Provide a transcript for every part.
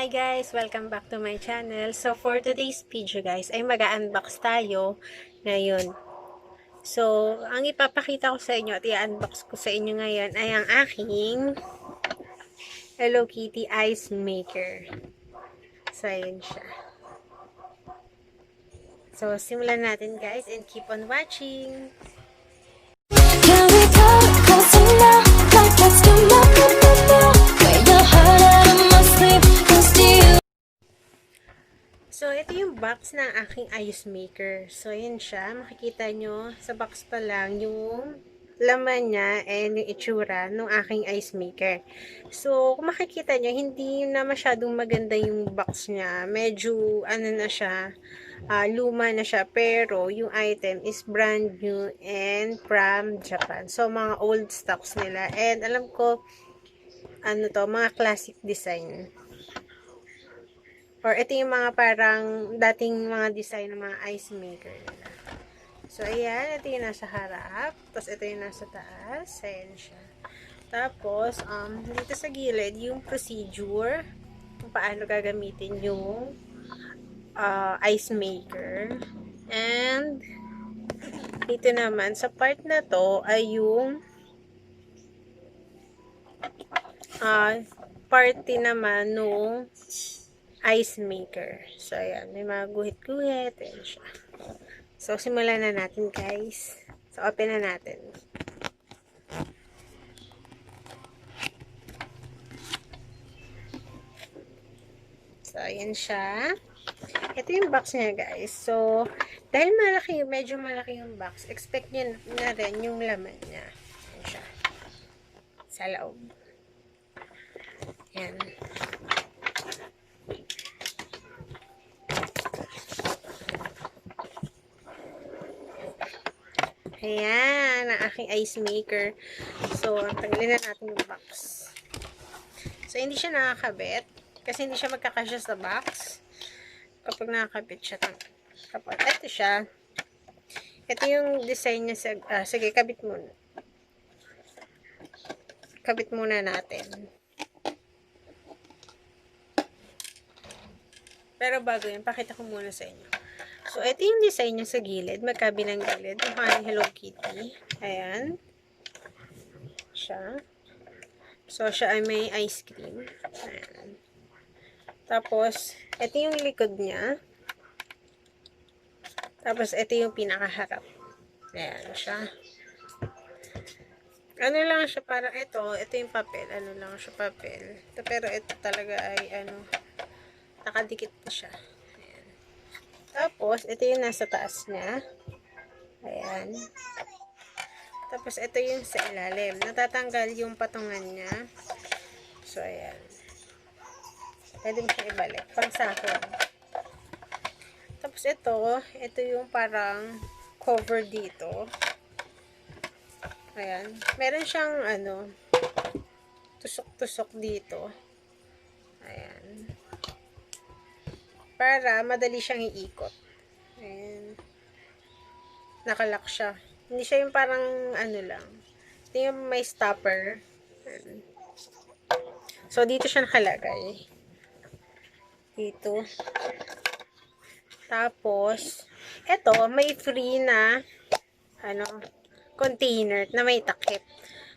Hi guys! Welcome back to my channel. So for today's video guys, ay mag-unbox tayo ngayon. So, ang ipapakita ko sa inyo at i-unbox ko sa inyo ngayon ay ang aking Hello Kitty Ice Maker. So, ayun siya. So, simulan natin guys and keep on watching! Can we talk close enough? Like let's do nothing but now. Wear your heart out of my sleeve, cause to you. So, ito yung box ng aking ice maker. So, yun siya. Makikita nyo, sa box pa lang, yung laman niya and yung itsura ng aking ice maker. So, kung makikita nyo, hindi na masyadong maganda yung box niya. Medyo, ano na siya, luma na siya. Pero, yung item is brand new and from Japan. So, mga old stocks nila. And, alam ko, ano to, mga classic design. Or ito yung mga parang dating mga design ng mga ice maker nila. So, ayan. Ito yung nasa harap. Tapos, ito yung nasa taas. Ayan siya. Tapos, dito sa gilid, yung procedure kung paano gagamitin yung ice maker. And, dito naman, sa part na to, ay yung party naman nung ice maker. So, ayan. May mga guhit-guhit. Ayan siya. So, simulan na natin, guys. So, open na natin. So, ayan siya. Ito yung box niya, guys. So, dahil malaki, medyo malaki yung box, expect nyo na rin yung laman niya. Ayan siya. Sa loob. Ayan. Ayan, ang aking ice maker. So, tanggalin na natin yung box. So, hindi siya nakakabit. Kasi hindi siya magkakasya sa box. Kapag nakakabit siya. Kapag, ito siya. Ito yung design niya sa, sige, kabit muna. Kabit muna natin. Pero bago yun, pakita ko muna sa inyo. So, ito yung design niya sa gilid. Magkabilang gilid. Mukha ni Hello Kitty. Ayan. Siya. So, siya ay may ice cream. Ayan. Tapos, ito yung likod niya. Tapos, ito yung pinakaharap. Ayan siya. Ano lang siya, parang ito yung papel. Ano lang siya, papel. Pero ito talaga ay, nakadikit na siya. Ayan. Tapos, ito yung nasa taas niya. Ayan. Tapos, ito yung sa ilalim. Natatanggal yung patungan niya. So, ayan. Pwede mo siya ibalik. Pangsahon. Tapos, ito yung parang cover dito. Ayan. Meron siyang, tusok-tusok dito. Ayan. Para madali siyang iikot. Ayan. Nakalock siya. Hindi siya yung parang, lang. Ito yung may stopper. Ayan. So, dito siya nakalagay. Dito. Tapos, ito, may free na, container na may takip.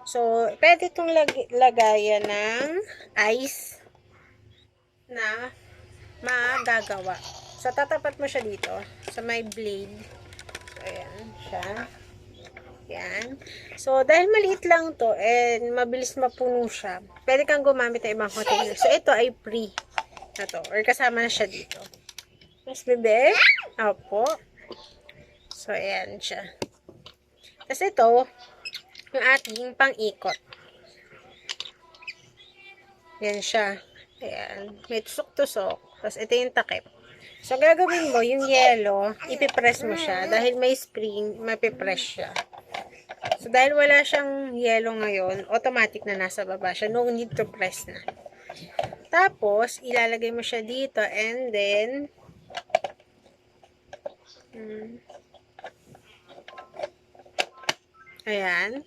So, pwede itong lagayan ng ice na magagawa. So, tatapat mo siya dito sa may blade. So, ayan siya. Ayan. So, dahil maliit lang to and mabilis mapuno siya, pwede kang gumamit ng ibang container. So, ito ay free na to or kasama na siya dito. Mas bebe. Opo. So, ayan siya. Tapos ito, yung ating pang-ikot. Yan siya. Ayan. May tusok-tusok. Tapos ito yung takip. So, gagawin mo, yung yellow, ipipress mo siya. Dahil may spring, mapipress siya. So, dahil wala siyang yellow ngayon, automatic na nasa baba siya. No need to press na. Tapos, ilalagay mo siya dito and then, ayan.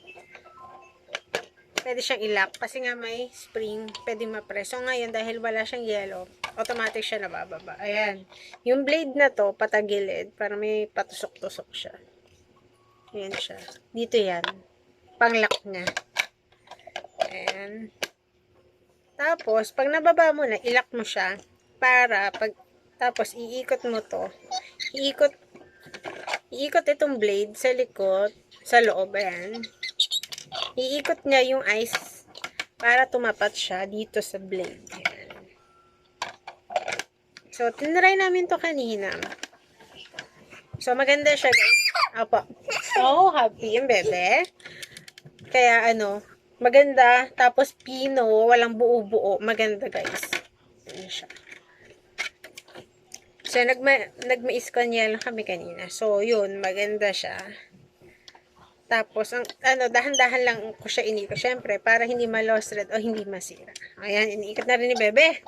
Pwede siyang ilak kasi nga may spring, pwede ma-press. So, ngayon, dahil wala siyang yellow, automatic siya nabababa. Ayan. Yung blade na to, patagilid, para may patusok-tusok siya. Ayan siya. Dito yan. Panglock niya. Ayan. Tapos, pag nababa mo na, ilock mo siya, para, tapos iikot mo to. Iikot itong blade sa likod, sa loob, ayan. Iikot niya yung ice, para tumapat siya dito sa blade. Ayan. So, tinry namin to kanina. So, maganda siya, guys. Opo. So, happy yung bebe. Kaya, maganda. Tapos, pino. Walang buo-buo. Maganda, guys. Ayan siya. So, nagmais kanyelo kami kanina. So, yun. Maganda siya. Tapos, dahan-dahan lang ko siya inikot. Siyempre, para hindi ma-lost thread o hindi masira. Ayan, iniikot na rin ni bebe.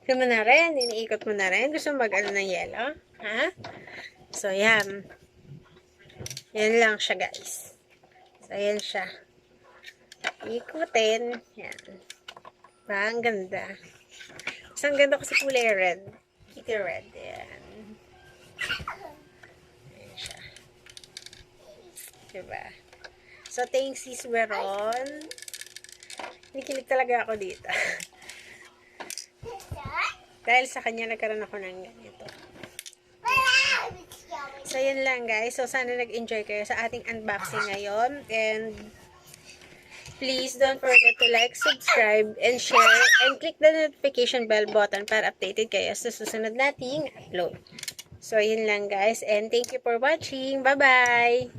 Gusto mo na rin? Iniikot mo na rin? Gusto mo ng yelo? Ha? So, yan. Yan lang siya, guys. So, yan siya. Ikutin. Yan. Ang ganda. Ang ganda kasi kulay red. Kitty red. Yan. Yan siya. Diba? So, thanks sis Weron. Nikilig talaga ako dito. Dahil sa kanya nagkaroon ako ng ganito. So, yun lang guys. So, sana nag-enjoy kayo sa ating unboxing ngayon. And, please don't forget to like, subscribe, and share, and click the notification bell button para updated kayo sa susunod nating upload. So, yun lang guys. And thank you for watching. Bye-bye!